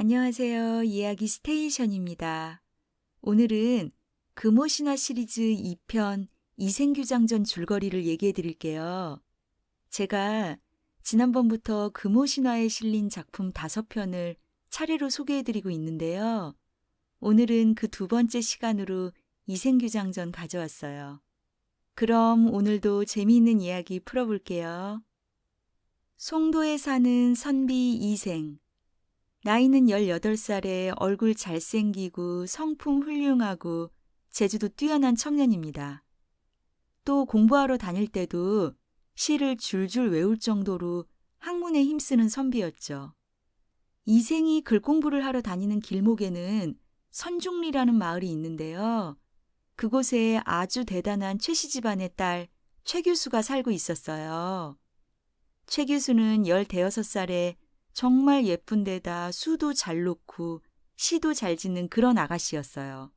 안녕하세요. 이야기 스테이션입니다. 오늘은 금오신화 시리즈 2편 이생규장전 줄거리를 얘기해 드릴게요. 제가 지난번부터 금오신화에 실린 작품 5편을 차례로 소개해 드리고 있는데요. 오늘은 그 두 번째 시간으로 이생규장전 가져왔어요. 그럼 오늘도 재미있는 이야기 풀어볼게요. 송도에 사는 선비 이생. 나이는 18살에 얼굴 잘생기고 성품 훌륭하고 재주도 뛰어난 청년입니다. 또 공부하러 다닐 때도 시를 줄줄 외울 정도로 학문에 힘쓰는 선비였죠. 이생이 글 공부를 하러 다니는 길목에는 선중리라는 마을이 있는데요. 그곳에 아주 대단한 최씨 집안의 딸 최 교수가 살고 있었어요. 최 교수는 15살에 정말 예쁜 데다 수도 잘 놓고 시도 잘 짓는 그런 아가씨였어요.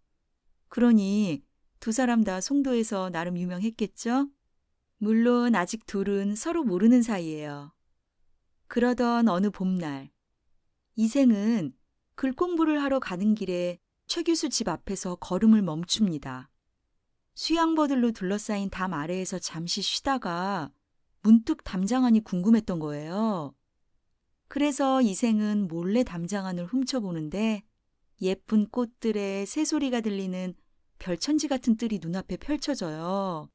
그러니 두 사람 다 송도에서 나름 유명했겠죠? 물론 아직 둘은 서로 모르는 사이예요. 그러던 어느 봄날, 이생은 글 공부를 하러 가는 길에 최 교수 집 앞에서 걸음을 멈춥니다. 수양버들로 둘러싸인 담 아래에서 잠시 쉬다가 문득 담장 안이 궁금했던 거예요. 그래서 이생은 몰래 담장 안을 훔쳐보는데 예쁜 꽃들의 새소리가 들리는 별천지 같은 뜰이 눈앞에 펼쳐져요.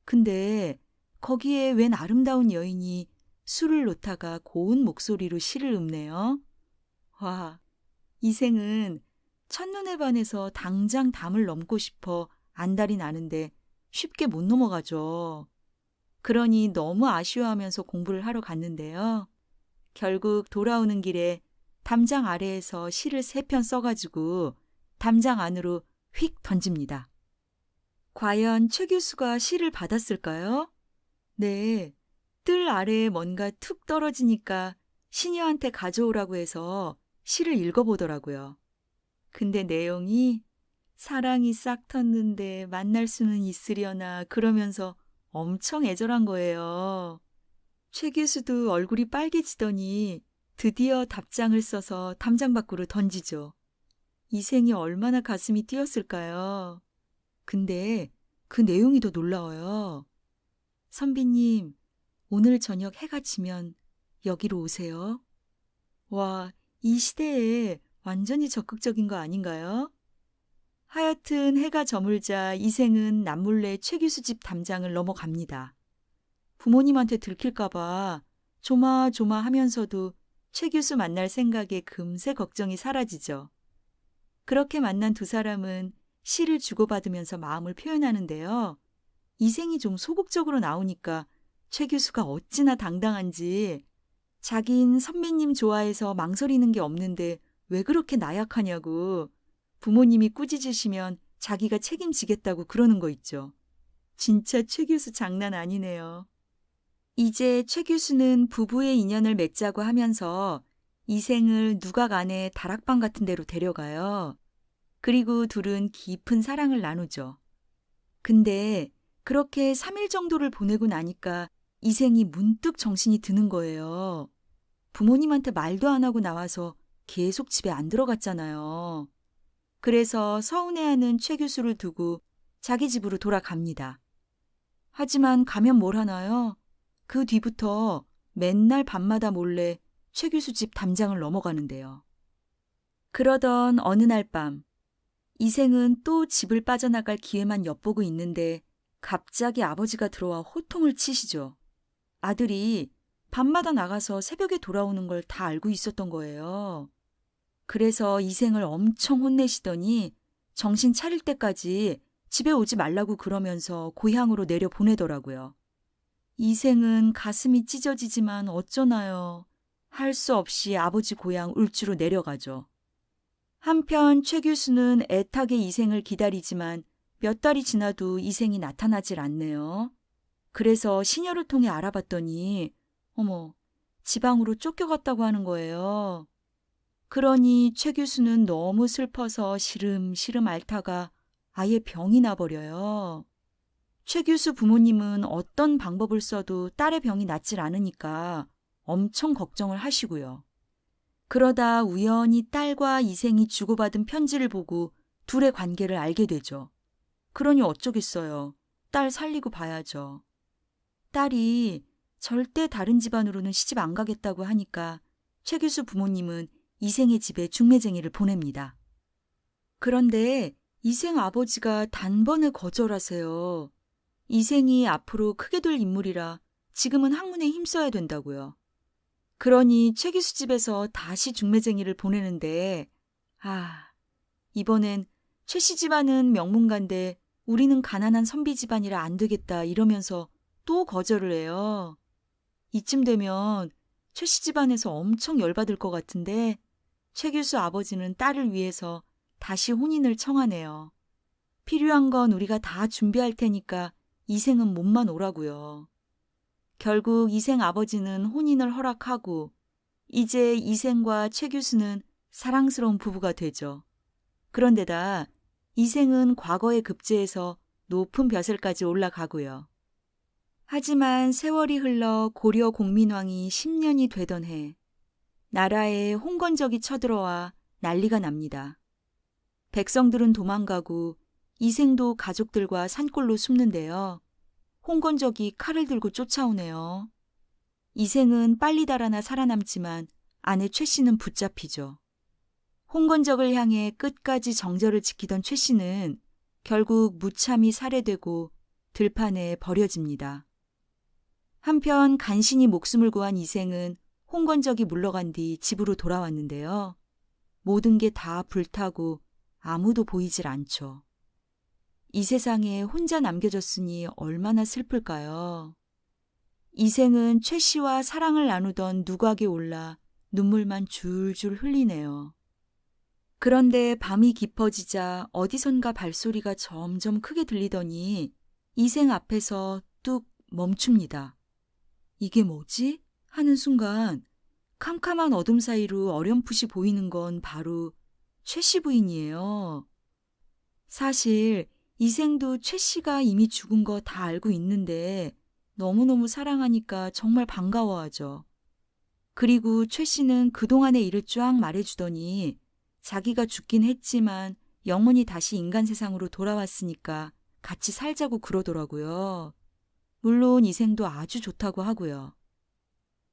근데 거기에 웬 아름다운 여인이 술을 놓다가 고운 목소리로 시를 읊네요. 와, 이생은 첫눈에 반해서 당장 담을 넘고 싶어 안달이 나는데 쉽게 못 넘어가죠. 그러니 너무 아쉬워하면서 공부를 하러 갔는데요. 결국 돌아오는 길에 담장 아래에서 시를 3편 써가지고 담장 안으로 휙 던집니다. 과연 최 교수가 시를 받았을까요? 네, 뜰 아래에 뭔가 툭 떨어지니까 시녀한테 가져오라고 해서 시를 읽어보더라고요. 근데 내용이 사랑이 싹 텄는데 만날 수는 있으려나 그러면서 엄청 애절한 거예요. 최 교수도 얼굴이 빨개지더니 드디어 답장을 써서 담장 밖으로 던지죠. 이생이 얼마나 가슴이 뛰었을까요? 근데 그 내용이 더 놀라워요. 선비님, 오늘 저녁 해가 지면 여기로 오세요. 와, 이 시대에 완전히 적극적인 거 아닌가요? 하여튼 해가 저물자 이생은 남몰래 최 교수 집 담장을 넘어갑니다. 부모님한테 들킬까봐 조마조마하면서도 최 교수 만날 생각에 금세 걱정이 사라지죠. 그렇게 만난 두 사람은 시를 주고받으면서 마음을 표현하는데요. 이생이 좀 소극적으로 나오니까 최 교수가 어찌나 당당한지 자긴 선배님 좋아해서 망설이는 게 없는데 왜 그렇게 나약하냐고 부모님이 꾸짖으시면 자기가 책임지겠다고 그러는 거 있죠. 진짜 최 교수 장난 아니네요. 이제 최 교수는 부부의 인연을 맺자고 하면서 이생을 누각 안에 다락방 같은 데로 데려가요. 그리고 둘은 깊은 사랑을 나누죠. 근데 그렇게 3일 정도를 보내고 나니까 이생이 문득 정신이 드는 거예요. 부모님한테 말도 안 하고 나와서 계속 집에 안 들어갔잖아요. 그래서 서운해하는 최 교수를 두고 자기 집으로 돌아갑니다. 하지만 가면 뭘 하나요? 그 뒤부터 맨날 밤마다 몰래 최 교수 집 담장을 넘어가는데요. 그러던 어느 날 밤, 이생은 또 집을 빠져나갈 기회만 엿보고 있는데 갑자기 아버지가 들어와 호통을 치시죠. 아들이 밤마다 나가서 새벽에 돌아오는 걸 다 알고 있었던 거예요. 그래서 이생을 엄청 혼내시더니 정신 차릴 때까지 집에 오지 말라고 그러면서 고향으로 내려 보내더라고요. 이생은 가슴이 찢어지지만 어쩌나요. 할 수 없이 아버지 고향 울주로 내려가죠. 한편 최 교수는 애타게 이생을 기다리지만 몇 달이 지나도 이생이 나타나질 않네요. 그래서 시녀를 통해 알아봤더니 어머, 지방으로 쫓겨갔다고 하는 거예요. 그러니 최 교수는 너무 슬퍼서 시름시름 앓다가 아예 병이 나버려요. 최 교수 부모님은 어떤 방법을 써도 딸의 병이 낫질 않으니까 엄청 걱정을 하시고요. 그러다 우연히 딸과 이생이 주고받은 편지를 보고 둘의 관계를 알게 되죠. 그러니 어쩌겠어요. 딸 살리고 봐야죠. 딸이 절대 다른 집안으로는 시집 안 가겠다고 하니까 최 교수 부모님은 이생의 집에 중매쟁이를 보냅니다. 그런데 이생 아버지가 단번에 거절하세요. 이생이 앞으로 크게 될 인물이라 지금은 학문에 힘써야 된다고요. 그러니 최 교수 집에서 다시 중매쟁이를 보내는데 이번엔 최 씨 집안은 명문가인데 우리는 가난한 선비 집안이라 안 되겠다 이러면서 또 거절을 해요. 이쯤 되면 최 씨 집안에서 엄청 열받을 것 같은데 최 교수 아버지는 딸을 위해서 다시 혼인을 청하네요. 필요한 건 우리가 다 준비할 테니까 이생은 몸만 오라고요. 결국 이생 아버지는 혼인을 허락하고 이제 이생과 최 교수는 사랑스러운 부부가 되죠. 그런데다 이생은 과거에 급제해서 높은 벼슬까지 올라가고요. 하지만 세월이 흘러 고려 공민왕이 10년이 되던 해 나라에 홍건적이 쳐들어와 난리가 납니다. 백성들은 도망가고 이생도 가족들과 산골로 숨는데요. 홍건적이 칼을 들고 쫓아오네요. 이생은 빨리 달아나 살아남지만 아내 최 씨는 붙잡히죠. 홍건적을 향해 끝까지 정절을 지키던 최 씨는 결국 무참히 살해되고 들판에 버려집니다. 한편 간신히 목숨을 구한 이생은 홍건적이 물러간 뒤 집으로 돌아왔는데요. 모든 게 다 불타고 아무도 보이질 않죠. 이 세상에 혼자 남겨졌으니 얼마나 슬플까요? 이생은 최 씨와 사랑을 나누던 누각에 올라 눈물만 줄줄 흘리네요. 그런데 밤이 깊어지자 어디선가 발소리가 점점 크게 들리더니 이생 앞에서 뚝 멈춥니다. 이게 뭐지? 하는 순간 캄캄한 어둠 사이로 어렴풋이 보이는 건 바로 최 씨 부인이에요. 사실 이생도 최 씨가 이미 죽은 거 다 알고 있는데 너무너무 사랑하니까 정말 반가워하죠. 그리고 최 씨는 그동안의 일을 쫙 말해주더니 자기가 죽긴 했지만 영혼이 다시 인간 세상으로 돌아왔으니까 같이 살자고 그러더라고요. 물론 이생도 아주 좋다고 하고요.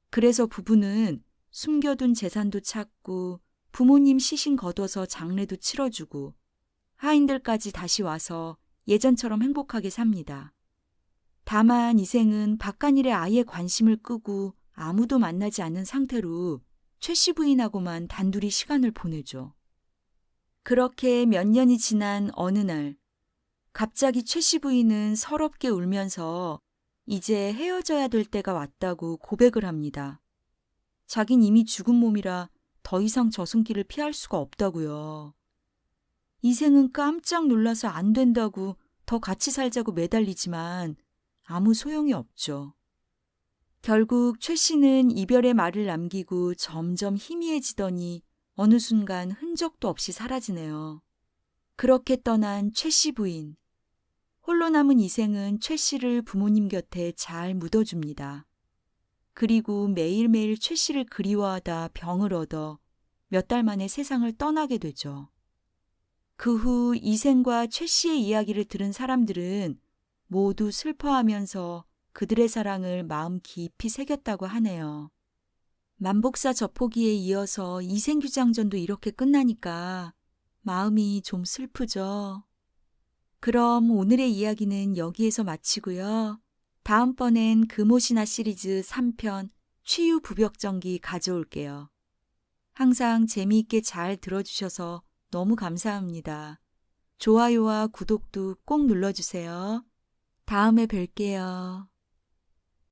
그래서 부부는 숨겨둔 재산도 찾고 부모님 시신 거둬서 장례도 치러주고 하인들까지 다시 와서 예전처럼 행복하게 삽니다. 다만 이생은 바깥일에 아예 관심을 끄고 아무도 만나지 않는 상태로 최 씨 부인하고만 단둘이 시간을 보내죠. 그렇게 몇 년이 지난 어느 날 갑자기 최 씨 부인은 서럽게 울면서 이제 헤어져야 될 때가 왔다고 고백을 합니다. 자긴 이미 죽은 몸이라 더 이상 저 손길을 피할 수가 없다고요. 이생은 깜짝 놀라서 안 된다고 더 같이 살자고 매달리지만 아무 소용이 없죠. 결국 최 씨는 이별의 말을 남기고 점점 희미해지더니 어느 순간 흔적도 없이 사라지네요. 그렇게 떠난 최 씨 부인. 홀로 남은 이생은 최 씨를 부모님 곁에 잘 묻어줍니다. 그리고 매일매일 최 씨를 그리워하다 병을 얻어 몇 달 만에 세상을 떠나게 되죠. 그 후 이생과 최 씨의 이야기를 들은 사람들은 모두 슬퍼하면서 그들의 사랑을 마음 깊이 새겼다고 하네요. 만복사 저포기에 이어서 이생규장전도 이렇게 끝나니까 마음이 좀 슬프죠. 그럼 오늘의 이야기는 여기에서 마치고요. 다음번엔 금오신화 시리즈 3편 치유부벽전기 가져올게요. 항상 재미있게 잘 들어주셔서 너무 감사합니다. 좋아요와 구독도 꼭 눌러주세요. 다음에 뵐게요.